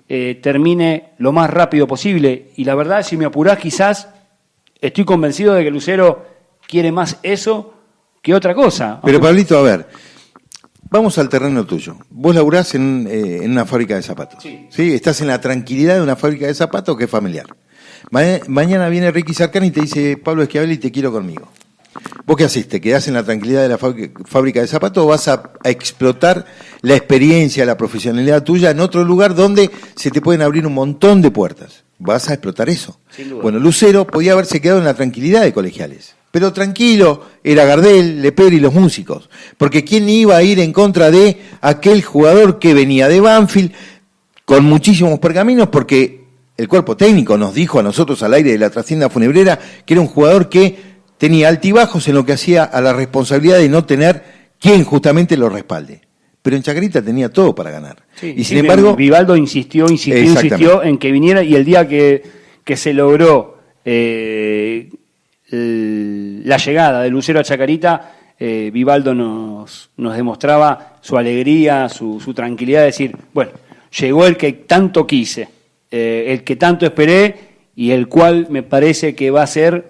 termine lo más rápido posible. Y la verdad, si me apurás, quizás estoy convencido de que Lucero quiere más eso que otra cosa. Pero Pablito, a ver, vamos al terreno tuyo. Vos laburás en una fábrica de zapatos. Sí. Estás en la tranquilidad de una fábrica de zapatos que es familiar. Mañana viene Ricky Sarcani y te dice, Pablo Schiavelli, te quiero conmigo. ¿Vos qué haces? ¿Te quedás en la tranquilidad de la fábrica de zapatos o vas a explotar la experiencia, la profesionalidad tuya en otro lugar donde se te pueden abrir un montón de puertas? Vas a explotar eso. Sin duda. Bueno, Lucero podía haberse quedado en la tranquilidad de Colegiales. Pero tranquilo, era Gardel, Lepera y los músicos. Porque ¿quién iba a ir en contra de aquel jugador que venía de Banfield con muchísimos pergaminos? Porque el cuerpo técnico nos dijo a nosotros al aire de la trascienda funebrera que era un jugador que tenía altibajos en lo que hacía a la responsabilidad de no tener quien justamente lo respalde. Pero en Chacarita tenía todo para ganar. Sí, y sin embargo, Vivaldo insistió en que viniera, y el día que se logró la llegada de Lucero a Chacarita, Vivaldo nos demostraba su alegría, su tranquilidad de decir, bueno, llegó el que tanto quise, el que tanto esperé, y el cual me parece que va a ser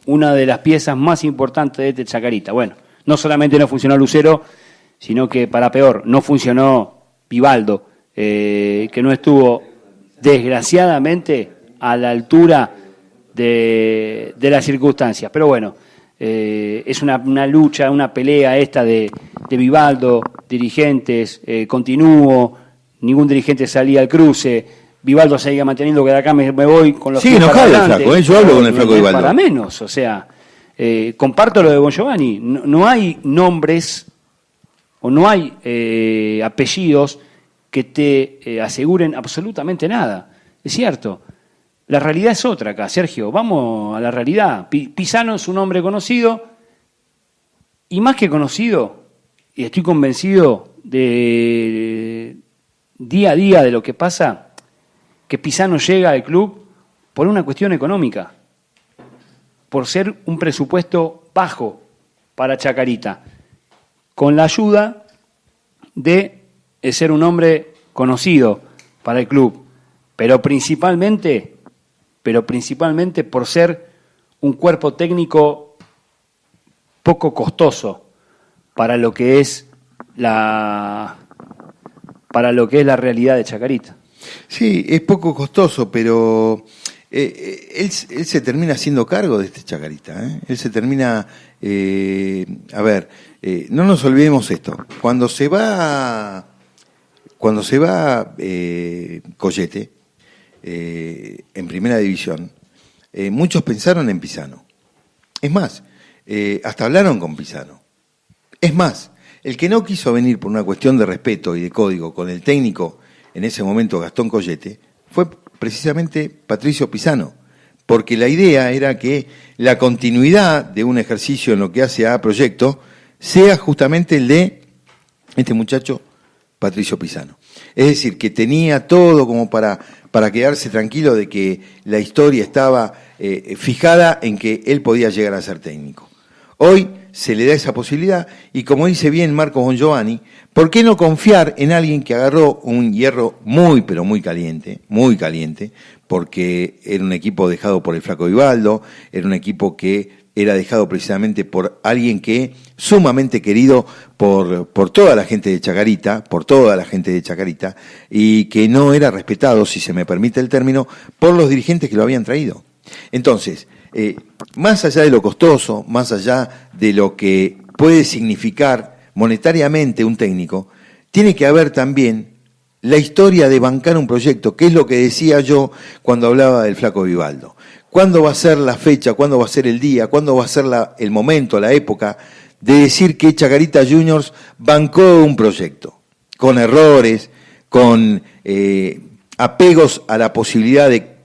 una de las piezas más importantes de este Chacarita. Bueno, no solamente no funcionó Lucero, sino que para peor, no funcionó Vivaldo, que no estuvo desgraciadamente a la altura de las circunstancias. Pero bueno, es una lucha, una pelea esta de Vivaldo, dirigentes, continuo, ningún dirigente salía al cruce. Vivaldo seguía manteniendo que de acá me voy con los sí, enojado el flaco, yo hablo con el flaco Vivaldo. Para menos, o sea, comparto lo de Bon Giovanni, no hay nombres o no hay apellidos que te aseguren absolutamente nada. Es cierto, la realidad es otra acá, Sergio, vamos a la realidad. Pisano es un hombre conocido, y más que conocido, y estoy convencido de día a día de lo que pasa, que Pisano llega al club por una cuestión económica, por ser un presupuesto bajo para Chacarita, con la ayuda de ser un hombre conocido para el club, pero principalmente por ser un cuerpo técnico poco costoso para lo que es la realidad de Chacarita. Sí, es poco costoso, pero él se termina haciendo cargo de este Chacarita. Él se termina... no nos olvidemos esto. Cuando se va Collete en primera división, muchos pensaron en Pisano. Es más, hasta hablaron con Pisano. Es más, el que no quiso venir por una cuestión de respeto y de código con el técnico en ese momento Gastón Collete, fue precisamente Patricio Pisano, porque la idea era que la continuidad de un ejercicio en lo que hace a proyecto sea justamente el de este muchacho Patricio Pisano. Es decir, que tenía todo como para quedarse tranquilo de que la historia estaba fijada en que él podía llegar a ser técnico. Hoy se le da esa posibilidad y, como dice bien Marcos Bon Giovanni, ¿por qué no confiar en alguien que agarró un hierro muy, pero muy caliente, porque era un equipo dejado por el flaco Vivaldo, era un equipo que era dejado precisamente por alguien que sumamente querido por toda la gente de Chacarita, y que no era respetado, si se me permite el término, por los dirigentes que lo habían traído. Entonces, más allá de lo costoso, más allá de lo que puede significar monetariamente un técnico, tiene que haber también la historia de bancar un proyecto, que es lo que decía yo cuando hablaba del flaco Vivaldo. ¿Cuándo va a ser la fecha? ¿Cuándo va a ser el día? ¿Cuándo va a ser el momento, la época de decir que Chacarita Juniors bancó un proyecto? Con errores, con apegos a la posibilidad de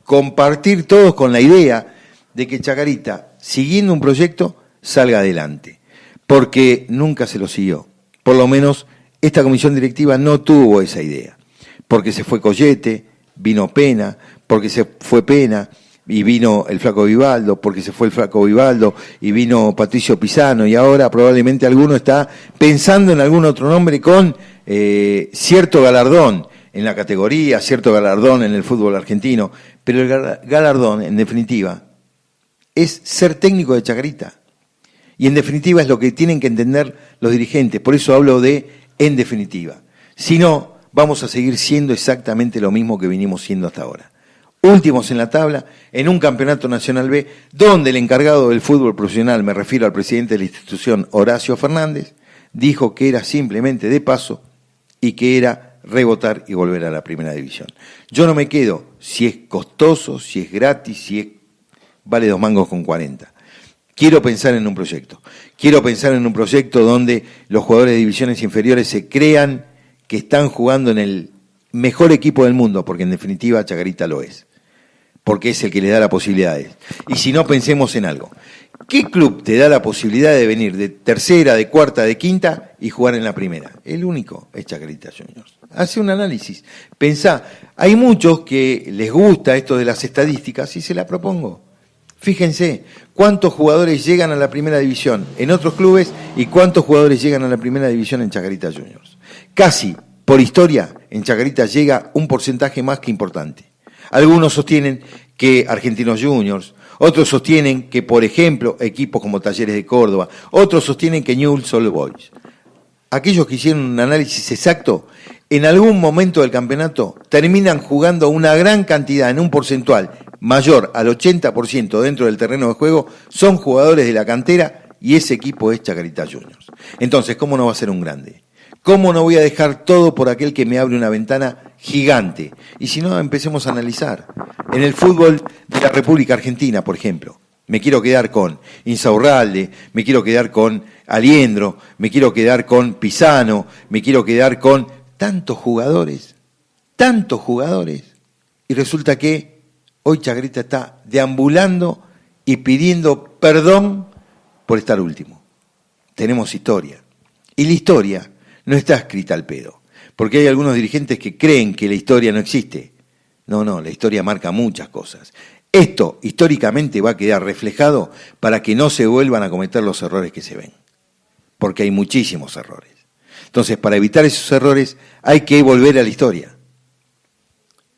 compartir todos con la idea de que Chacarita, siguiendo un proyecto, salga adelante. Porque nunca se lo siguió. Por lo menos esta comisión directiva no tuvo esa idea. Porque se fue Collete, vino Pena, porque se fue Pena y vino el flaco Vivaldo, porque se fue el flaco Vivaldo y vino Patricio Pisano, y ahora probablemente alguno está pensando en algún otro nombre con cierto galardón en la categoría, cierto galardón en el fútbol argentino, pero el galardón, en definitiva, es ser técnico de Chacarita. Y en definitiva es lo que tienen que entender los dirigentes. Por eso hablo de en definitiva. Si no, vamos a seguir siendo exactamente lo mismo que vinimos siendo hasta ahora. Últimos en la tabla, en un campeonato nacional B, donde el encargado del fútbol profesional, me refiero al presidente de la institución, Horacio Fernández, dijo que era simplemente de paso y que era rebotar y volver a la primera división. Yo no me quedo si es costoso, si es gratis, si es vale 2 mangos con 40. Quiero pensar en un proyecto. Quiero pensar en un proyecto donde los jugadores de divisiones inferiores se crean que están jugando en el mejor equipo del mundo, porque en definitiva Chacarita lo es. Porque es el que le da las posibilidades. Y si no, pensemos en algo. ¿Qué club te da la posibilidad de venir de tercera, de cuarta, de quinta y jugar en la primera? El único es Chacarita Juniors. Hace un análisis. Pensá, hay muchos que les gusta esto de las estadísticas y se la propongo. Fíjense cuántos jugadores llegan a la primera división en otros clubes y cuántos jugadores llegan a la primera división en Chacarita Juniors. Casi, por historia, en Chacarita llega un porcentaje más que importante. Algunos sostienen que Argentinos Juniors, otros sostienen que, por ejemplo, equipos como Talleres de Córdoba, otros sostienen que Newell's Old Boys. Aquellos que hicieron un análisis exacto, en algún momento del campeonato terminan jugando una gran cantidad, en un porcentual mayor al 80% dentro del terreno de juego, son jugadores de la cantera y ese equipo es Chacarita Juniors. Entonces, ¿cómo no va a ser un grande? ¿Cómo no voy a dejar todo por aquel que me abre una ventana gigante? Y si no, empecemos a analizar. En el fútbol de la República Argentina, por ejemplo, me quiero quedar con Insaurralde, me quiero quedar con Aliendro, me quiero quedar con Pisano, me quiero quedar con tantos jugadores, y resulta que hoy Chacarita está deambulando y pidiendo perdón por estar último. Tenemos historia. Y la historia no está escrita al pedo. Porque hay algunos dirigentes que creen que la historia no existe. No, la historia marca muchas cosas. Esto históricamente va a quedar reflejado para que no se vuelvan a cometer los errores que se ven. Porque hay muchísimos errores. Entonces, para evitar esos errores hay que volver a la historia.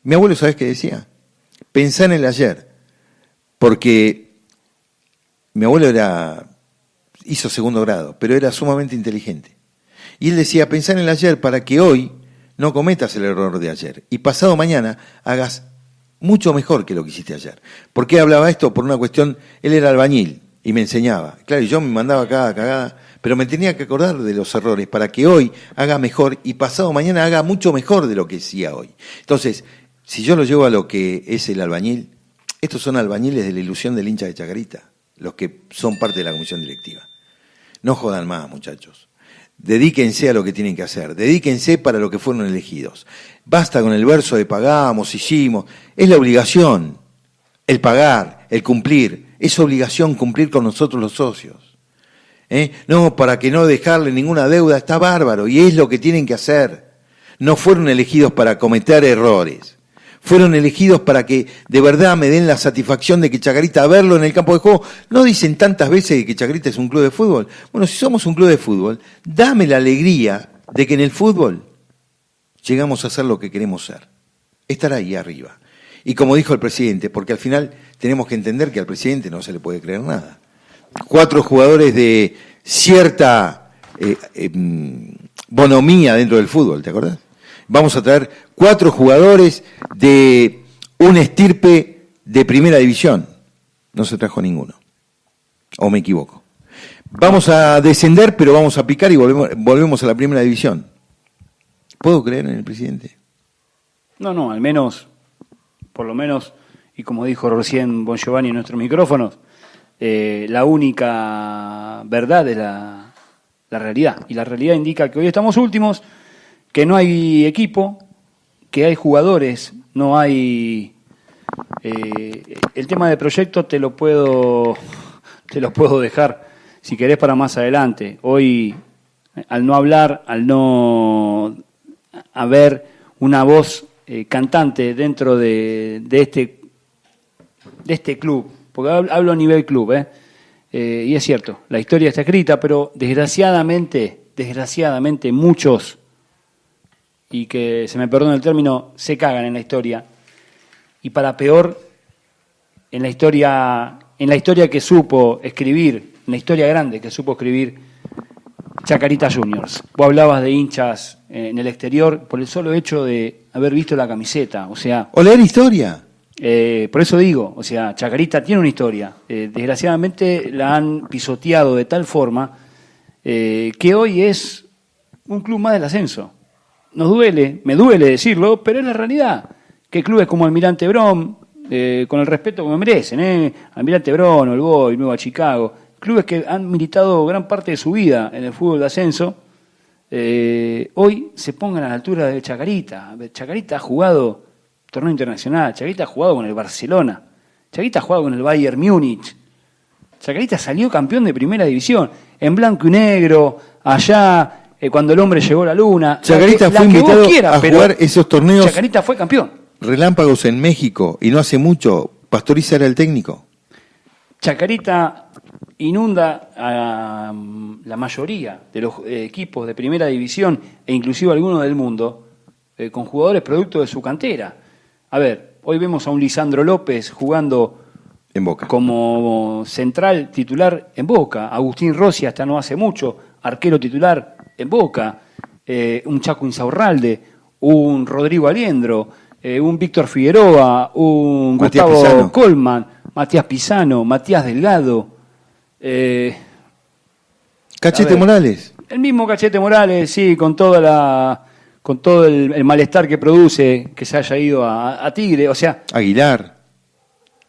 Mi abuelo, ¿sabes qué decía? Pensá en el ayer, porque mi abuelo hizo 2º grado, pero era sumamente inteligente. Y él decía, pensá en el ayer para que hoy no cometas el error de ayer y pasado mañana hagas mucho mejor que lo que hiciste ayer. ¿Por qué hablaba esto? Por una cuestión, él era albañil y me enseñaba. Claro, y yo me mandaba cada cagada, pero me tenía que acordar de los errores para que hoy haga mejor y pasado mañana haga mucho mejor de lo que hacía hoy. Entonces, si yo lo llevo a lo que es el albañil, estos son albañiles de la ilusión del hincha de Chacarita, los que son parte de la comisión directiva. No jodan más, muchachos. Dedíquense a lo que tienen que hacer, dedíquense para lo que fueron elegidos. Basta con el verso de pagamos, hicimos. Es la obligación, el pagar, el cumplir. Es obligación cumplir con nosotros los socios. No, para que no dejarle ninguna deuda, está bárbaro, y es lo que tienen que hacer. No fueron elegidos para cometer errores. Fueron elegidos para que de verdad me den la satisfacción de que Chacarita, verlo en el campo de juego, no dicen tantas veces que Chacarita es un club de fútbol. Bueno, si somos un club de fútbol, dame la alegría de que en el fútbol llegamos a ser lo que queremos ser, estar ahí arriba. Y como dijo el presidente, porque al final tenemos que entender que al presidente no se le puede creer nada. 4 jugadores de cierta bonomía dentro del fútbol, ¿te acordás? Vamos a traer 4 jugadores de un estirpe de primera división. No se trajo ninguno. ¿O me equivoco? Vamos a descender, pero vamos a picar y volvemos a la primera división. ¿Puedo creer en el presidente? No, al menos, por lo menos, y como dijo recién Bon Giovanni en nuestros micrófonos, la única verdad es la realidad. Y la realidad indica que hoy estamos últimos, que no hay equipo, que hay jugadores, no hay... el tema de proyecto te lo puedo dejar, si querés, para más adelante. Hoy, al no hablar, al no haber una voz cantante dentro de este club, porque hablo a nivel club, y es cierto, la historia está escrita, pero desgraciadamente muchos y que, se me perdona el término, se cagan en la historia. Y para peor, en la historia que supo escribir, en la historia grande que supo escribir Chacarita Juniors. Vos hablabas de hinchas en el exterior por el solo hecho de haber visto la camiseta, o sea... O leer historia. Por eso digo, o sea, Chacarita tiene una historia. Desgraciadamente la han pisoteado de tal forma que hoy es un club más del ascenso. Nos duele, me duele decirlo, pero es la realidad. Que clubes como Almirante Brown, con el respeto que me merecen, Almirante Brown, All Boys, Nueva Chicago, clubes que han militado gran parte de su vida en el fútbol de ascenso, hoy se pongan a la altura de Chacarita. Chacarita ha jugado torneo internacional, Chacarita ha jugado con el Barcelona, Chacarita ha jugado con el Bayern Múnich, Chacarita salió campeón de primera división, en blanco y negro, allá, cuando el hombre llegó a la luna. Chacarita fue invitado a jugar esos torneos. Chacarita fue campeón. Relámpagos en México, y no hace mucho, Pastoriza era el técnico. Chacarita inunda a la mayoría de los equipos de primera división e inclusive algunos del mundo con jugadores producto de su cantera. A ver, hoy vemos a un Lisandro López jugando en Boca como central titular en Boca, Agustín Rossi hasta no hace mucho, arquero titular en Boca, un Chaco Insaurralde, un Rodrigo Aliendro, un Víctor Figueroa, un Matías Gustavo Pisano. Colman, Matías Pisano, Matías Delgado. Cachete Morales. El mismo Cachete Morales, sí, con todo el malestar que produce que se haya ido a Tigre, o sea... Aguilar.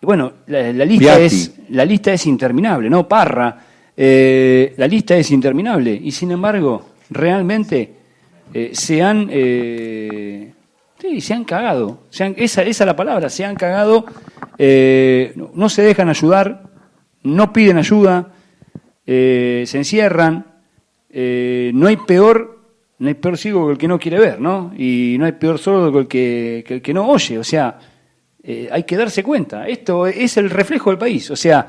Bueno, la lista es interminable, ¿no? Parra, la lista es interminable y sin embargo, realmente se han cagado. Esa es la palabra, se han cagado, no se dejan ayudar, no piden ayuda, se encierran, no hay peor ciego que el que no quiere ver, ¿no? Y no hay peor sordo que el que no oye, o sea, hay que darse cuenta. Esto es el reflejo del país, o sea,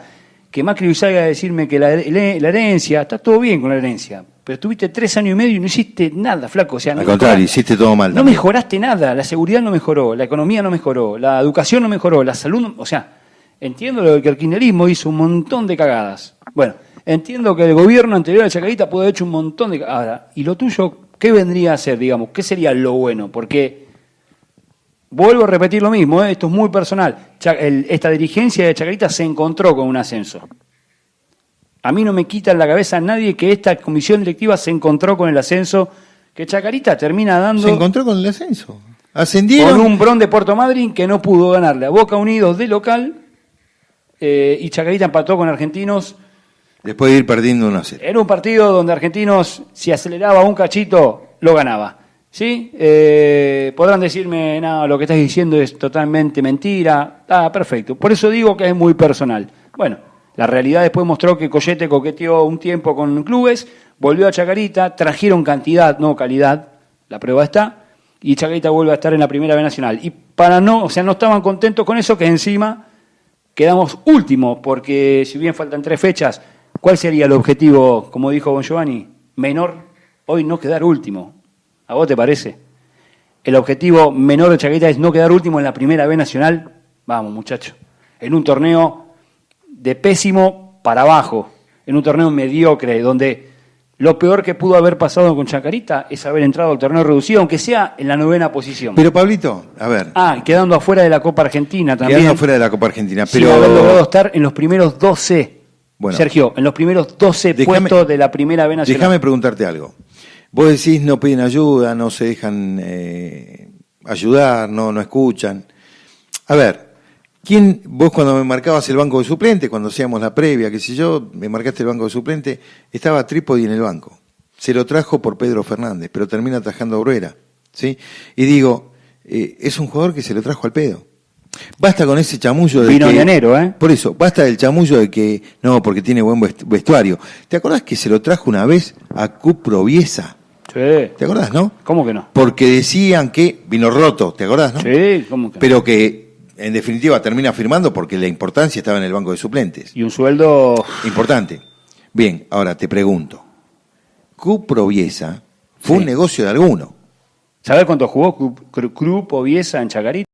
que Macri salga a decirme que la herencia, está todo bien con la herencia, pero estuviste 3 años y medio y no hiciste nada, flaco, o sea, al contrario, hiciste todo mal. No también. mejoraste nada, la seguridad no mejoró, la economía no mejoró, la educación no mejoró, la salud no, o sea, entiendo lo que el kirchnerismo hizo un montón de cagadas. Bueno, entiendo que el gobierno anterior a Chacarita pudo haber hecho un montón de cagadas. Ahora, ¿y lo tuyo qué vendría a ser, digamos? ¿Qué sería lo bueno? Porque, vuelvo a repetir lo mismo, esto es muy personal. Esta dirigencia de Chacarita se encontró con un ascenso. A mí no me quita en la cabeza a nadie que esta comisión directiva se encontró con el ascenso, que Chacarita termina dando... Se encontró con el ascenso. Ascendieron. Con un Bron de Puerto Madryn que no pudo ganarle a Boca Unidos de local, y Chacarita empató con Argentinos. Después de ir perdiendo 1-0. Era un partido donde Argentinos, si aceleraba un cachito, lo ganaba. ¿Sí? Podrán decirme, no, lo que estás diciendo es totalmente mentira. Perfecto. Por eso digo que es muy personal. Bueno, la realidad después mostró que Collete coqueteó un tiempo con clubes, volvió a Chacarita, trajeron cantidad, no calidad, la prueba está, y Chacarita vuelve a estar en la Primera B Nacional. Y no estaban contentos con eso, que encima quedamos últimos, porque si bien faltan 3 fechas, ¿cuál sería el objetivo, como dijo Bon Giovanni? Menor, hoy no quedar último. ¿A vos te parece? El objetivo menor de Chacarita es no quedar último en la Primera B Nacional. Vamos, muchachos. En un torneo de pésimo para abajo, en un torneo mediocre, donde lo peor que pudo haber pasado con Chacarita es haber entrado al torneo reducido, aunque sea en la 9ª posición. Pero, Pablito, a ver. Quedando afuera de la Copa Argentina también. Quedando afuera de la Copa Argentina, pero... Sin haber logrado estar en los primeros 12. Bueno, Sergio, en los primeros 12 puestos de la Primera B Nacional. Déjame preguntarte algo. Vos decís no piden ayuda, no se dejan ayudar, no escuchan. A ver, vos cuando me marcabas el banco de suplente, cuando hacíamos la previa, qué sé yo, me marcaste el banco de suplente, estaba Trípodi en el banco. Se lo trajo por Pedro Fernández, pero termina atajando a Bruera, ¿sí? Y digo, es un jugador que se lo trajo al pedo. Basta con ese chamullo de Vino que... de enero, ¿eh? Por eso, basta del chamullo de que no, porque tiene buen vestuario. ¿Te acordás que se lo trajo una vez a Cuproviesa? Sí. ¿Te acordás, no? ¿Cómo que no? Porque decían que vino roto, ¿te acordás, no? Sí, ¿cómo que no? Pero que en definitiva termina firmando porque la importancia estaba en el banco de suplentes. Y un sueldo... Importante. Bien, ahora te pregunto. Cuproviesa fue un negocio de alguno. ¿Sabés cuánto jugó Cru Poviesa en Chacarita?